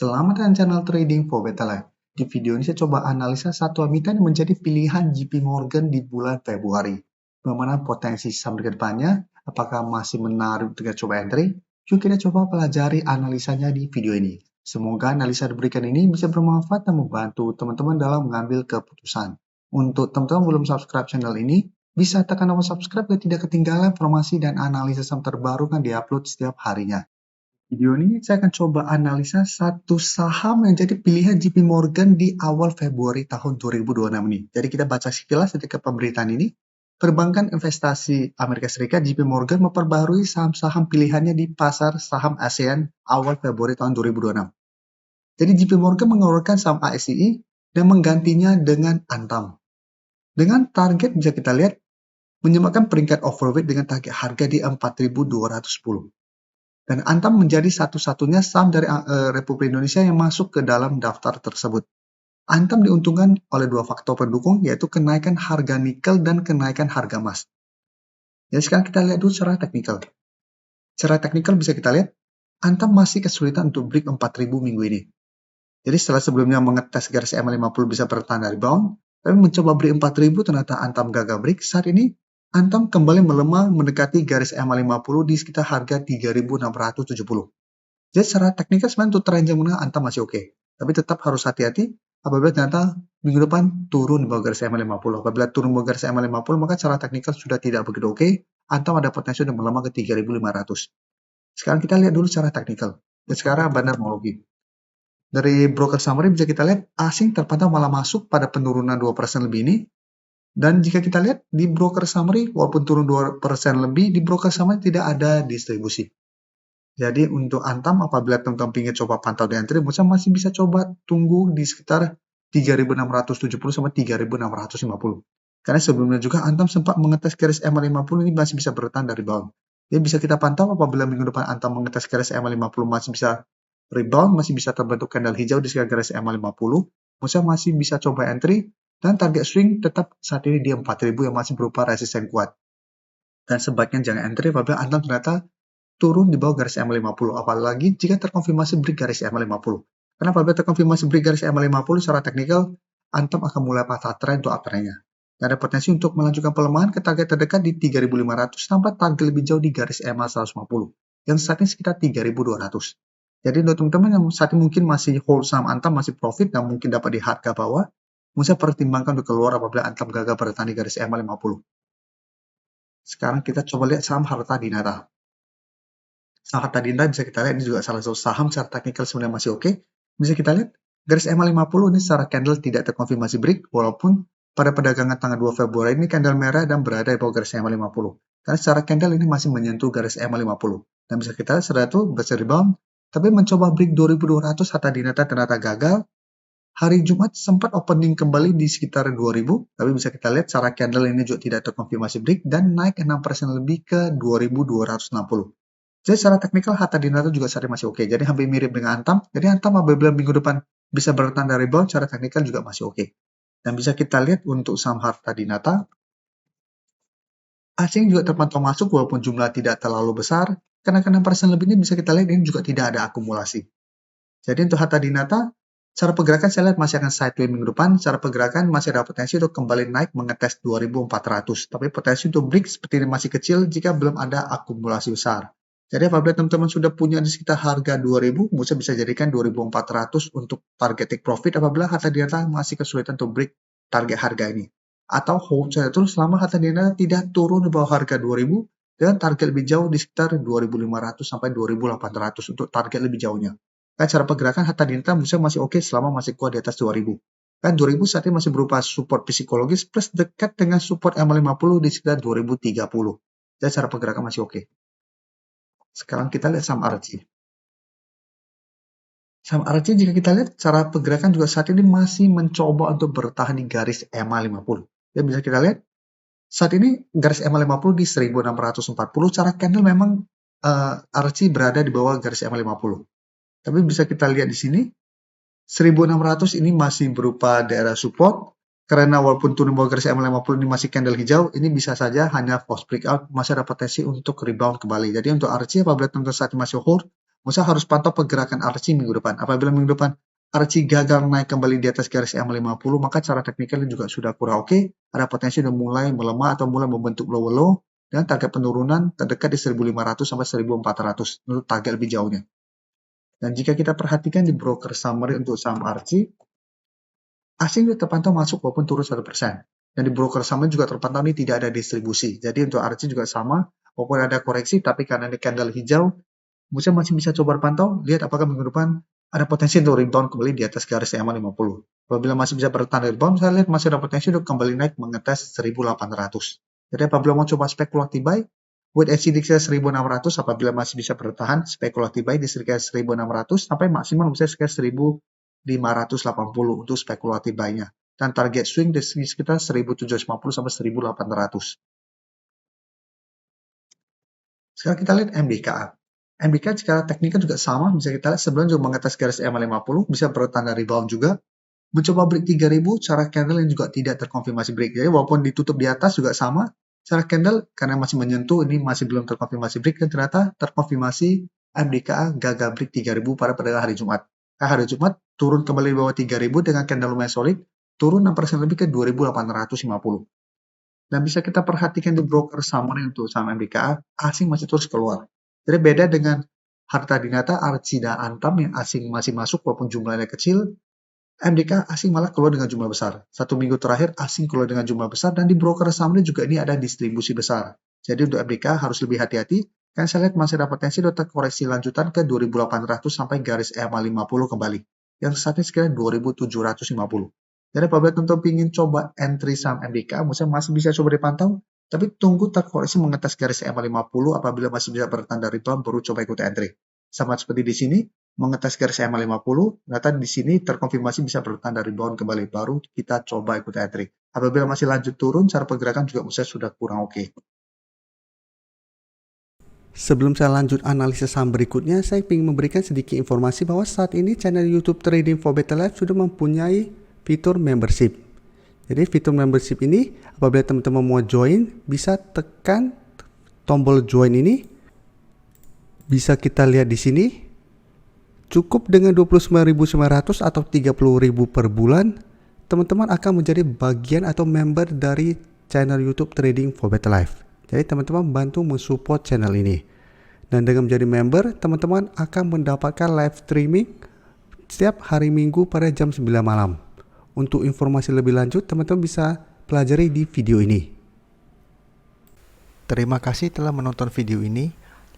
Selamat datang channel Trading for Better Life. Di video ini saya coba analisa satu emiten yang menjadi pilihan JP Morgan di bulan Februari. Bagaimana potensi saham ke depannya? Apakah masih menarik untuk coba entry? Yuk kita coba pelajari analisanya di video ini. Semoga analisa diberikan ini bisa bermanfaat dan membantu teman-teman dalam mengambil keputusan. Untuk teman-teman belum subscribe channel ini, bisa tekan tombol subscribe agar tidak ketinggalan informasi dan analisa saham terbaru yang diupload setiap harinya. Video ini saya akan coba analisa satu saham yang jadi pilihan JP Morgan di awal Februari tahun 2026 ini. Jadi kita baca sekilas ketika pemberitaan ini. Perbankan investasi Amerika Serikat JP Morgan memperbarui saham-saham pilihannya di pasar saham ASEAN awal Februari tahun 2026. Jadi JP Morgan mengeluarkan saham ASEI dan menggantinya dengan Antam. Dengan target bisa kita lihat menyamakan peringkat overweight dengan target harga di 4.210. Dan Antam menjadi satu-satunya saham dari Republik Indonesia yang masuk ke dalam daftar tersebut. Antam diuntungkan oleh dua faktor pendukung, yaitu kenaikan harga nikel dan kenaikan harga emas. Jadi sekarang kita lihat dulu secara teknikal. Secara teknikal bisa kita lihat, Antam masih kesulitan untuk break 4.000 minggu ini. Jadi setelah sebelumnya mengetes garis EMA 50 bisa bertahan dari rebound, tapi mencoba break 4.000 ternyata Antam gagal break. Saat ini Antam kembali melemah mendekati garis EMA 50 di sekitar harga 3.670. Jadi secara teknikal sebenarnya untuk tren jangka menengah Antam masih oke. Tapi tetap harus hati-hati apabila ternyata minggu depan turun di bawah garis EMA 50. Apabila turun di bawah garis EMA 50 maka secara teknikal sudah tidak begitu oke. Antam ada potensi untuk melemah ke 3.500. Sekarang kita lihat dulu secara teknikal. Dan sekarang bandar teknologi. Dari broker summary bisa kita lihat asing terpantau malah masuk pada penurunan 2% lebih ini. Dan jika kita lihat di broker summary, walaupun turun 2% lebih, di broker summary tidak ada distribusi. Jadi untuk Antam, apabila teman-teman ingin coba pantau di entry, masih bisa coba tunggu di sekitar 3.670 sampai 3.650. Karena sebelumnya juga Antam sempat mengetes garis EMA 50 ini masih bisa bertahan dari bawah. Jadi bisa kita pantau apabila minggu depan Antam mengetes garis EMA 50 masih bisa rebound, masih bisa terbentuk candle hijau di sekitar garis EMA 50, masih bisa coba entry. Dan target swing tetap saat ini di 4.000 yang masih berupa resisten kuat. Dan sebaiknya jangan entry apabila Antam ternyata turun di bawah garis EMA 50. Apalagi jika terkonfirmasi break garis EMA 50. Karena apabila terkonfirmasi break garis EMA 50 secara teknikal, Antam akan mulai patah tren untuk uptrendnya. Dan ada potensi untuk melanjutkan pelemahan ke target terdekat di 3.500 sampai target lebih jauh di garis EMA 150. Yang saat ini sekitar 3.200. Jadi untuk teman-teman yang saat ini mungkin masih hold saham Antam, masih profit dan mungkin dapat di harga bawah, bisa pertimbangkan untuk keluar apabila Antam gagal bertahan di garis EMA 50. Sekarang kita coba lihat saham Harta Dinata. Saham Harta Dinata bisa kita lihat ini juga salah satu saham secara teknikal sebenarnya masih oke. Bisa kita lihat garis EMA 50 ini secara candle tidak terkonfirmasi break walaupun pada perdagangan tanggal 2 Februari ini candle merah dan berada di bawah garis EMA 50. Karena secara candle ini masih menyentuh garis EMA 50. Dan bisa kita lihat setelah itu berhasil rebound tapi mencoba break 2.200 Harta Dinata ternyata gagal. Hari Jumat sempat opening kembali di sekitar 2.000, tapi bisa kita lihat secara candle ini juga tidak terkonfirmasi break dan naik 6% lebih ke 2.260. Jadi secara teknikal Harta Dinata juga saat ini masih oke. Jadi hampir mirip dengan Antam. Jadi Antam apabila minggu depan bisa bertahan dari rebound, secara teknikal juga masih oke. Dan bisa kita lihat untuk saham Harta Dinata, asing juga terpantau masuk walaupun jumlah tidak terlalu besar. Karena 6% lebih ini bisa kita lihat ini juga tidak ada akumulasi. Jadi untuk Harta Dinata, secara pergerakan saya lihat masih akan sideways minggu depan. Secara pergerakan masih ada potensi untuk kembali naik mengetes 2.400. Tapi potensi untuk break seperti ini masih kecil jika belum ada akumulasi besar. Jadi apabila teman-teman sudah punya di sekitar harga 2.000, bisa jadikan 2.400 untuk target take profit apabila Harta Dinata masih kesulitan untuk break target harga ini. Atau hold saja terus selama Harta Dinata tidak turun di bawah harga 2.000 dan target lebih jauh di sekitar 2.500 sampai 2.800 untuk target lebih jauhnya. Kan cara pergerakan Harta Dinata masih oke selama masih kuat di atas 2.000. Kan 2.000 saat ini masih berupa support psikologis plus dekat dengan support EMA 50 di sekitar 2.030. Jadi cara pergerakan masih oke. Sekarang kita lihat saham RC. Saham RC jika kita lihat cara pergerakan juga saat ini masih mencoba untuk bertahan di garis EMA 50. Ya bisa kita lihat saat ini garis EMA 50 di 1.640. Cara candle memang RC berada di bawah garis EMA 50. Tapi bisa kita lihat di sini, 1.600 ini masih berupa daerah support. Karena walaupun turun bawah garis EMA 50 ini masih candle hijau, ini bisa saja hanya false breakout, masih ada potensi untuk rebound kembali. Jadi untuk RC apabila teman-teman saat ini masih hold, Musa harus pantau pergerakan RC minggu depan. Apabila minggu depan RC gagal naik kembali di atas garis EM50, maka cara teknikalnya juga sudah kurang oke. Ada potensi sudah mulai melemah atau mulai membentuk lower low dan target penurunan terdekat di 1500 sampai 1400 menurut target lebih jauhnya. Dan jika kita perhatikan di broker summary untuk saham RC, asing juga terpantau masuk walaupun turun 1%. Dan di broker summary juga terpantau ini tidak ada distribusi. Jadi untuk RC juga sama, walaupun ada koreksi, tapi karena ini candle hijau, Musa masih bisa coba pantau, lihat apakah minggu depan ada potensi untuk rebound kembali di atas garis EMA 50. Apabila masih bisa bertahan rebound, saya lihat masih ada potensi untuk kembali naik mengetes 1800. Jadi apabila mau coba spekulatif buy, wait and see di sekitar 1600, apabila masih bisa bertahan spekulatif buy di sekitar 1600 sampai maksimal bisa sekitar 1580 untuk spekulatif buy-nya. Dan target swing di sekitar 1750 sampai 1800. Sekarang kita lihat MBKA. MBK secara teknikal juga sama, bisa kita lihat sebelum juga mengatas garis EMA50, bisa bertanda rebound juga. Mencoba break 3000, cara candle yang juga tidak terkonfirmasi break. Jadi walaupun ditutup di atas juga sama, cara candle karena masih menyentuh, ini masih belum terkonfirmasi break, dan ternyata terkonfirmasi MBKA gagal break 3000 pada hari Jumat. Hari Jumat turun kembali di bawah 3000 dengan candle lumayan solid, turun 6% lebih ke 2850. Dan bisa kita perhatikan di broker summary untuk saham MBKA, asing masih terus keluar. Jadi beda dengan harta dinata, RC dan Antam yang asing masih masuk walaupun jumlahnya kecil, MDK asing malah keluar dengan jumlah besar. 1 minggu terakhir asing keluar dengan jumlah besar dan di broker summary juga ini ada distribusi besar. Jadi untuk MDK harus lebih hati-hati, kan saya lihat masih ada potensi untuk koreksi lanjutan ke 2800 sampai garis EMA 50 kembali. Yang saat ini sekitar 2750. Jadi apabila teman-teman ingin coba entry saham MDK, masih bisa coba dipantau, tapi tunggu terkoreksi mengetes garis EMA 50, apabila masih bisa bertanda rebound, baru coba ikut entry. Sama seperti di sini, mengetes garis EMA 50, ternyata di sini terkonfirmasi bisa bertanda rebound kembali, baru kita coba ikut entry. Apabila masih lanjut turun, cara pergerakan juga sudah kurang oke. Sebelum saya lanjut analisis saham berikutnya, saya ingin memberikan sedikit informasi bahwa saat ini channel YouTube Trading for Better Life sudah mempunyai fitur membership. Jadi fitur membership ini apabila teman-teman mau join, bisa tekan tombol join ini. Bisa kita lihat di sini. Cukup dengan 29.900 atau 30.000 per bulan, teman-teman akan menjadi bagian atau member dari channel YouTube Trading for Better Life. Jadi teman-teman bantu mensupport channel ini. Dan dengan menjadi member, teman-teman akan mendapatkan live streaming setiap hari Minggu pada jam 9 malam. Untuk informasi lebih lanjut, teman-teman bisa pelajari di video ini. Terima kasih telah menonton video ini.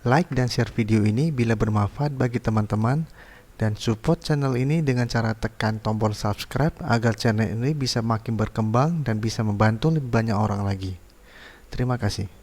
Like dan share video ini bila bermanfaat bagi teman-teman. Dan support channel ini dengan cara tekan tombol subscribe agar channel ini bisa makin berkembang dan bisa membantu lebih banyak orang lagi. Terima kasih.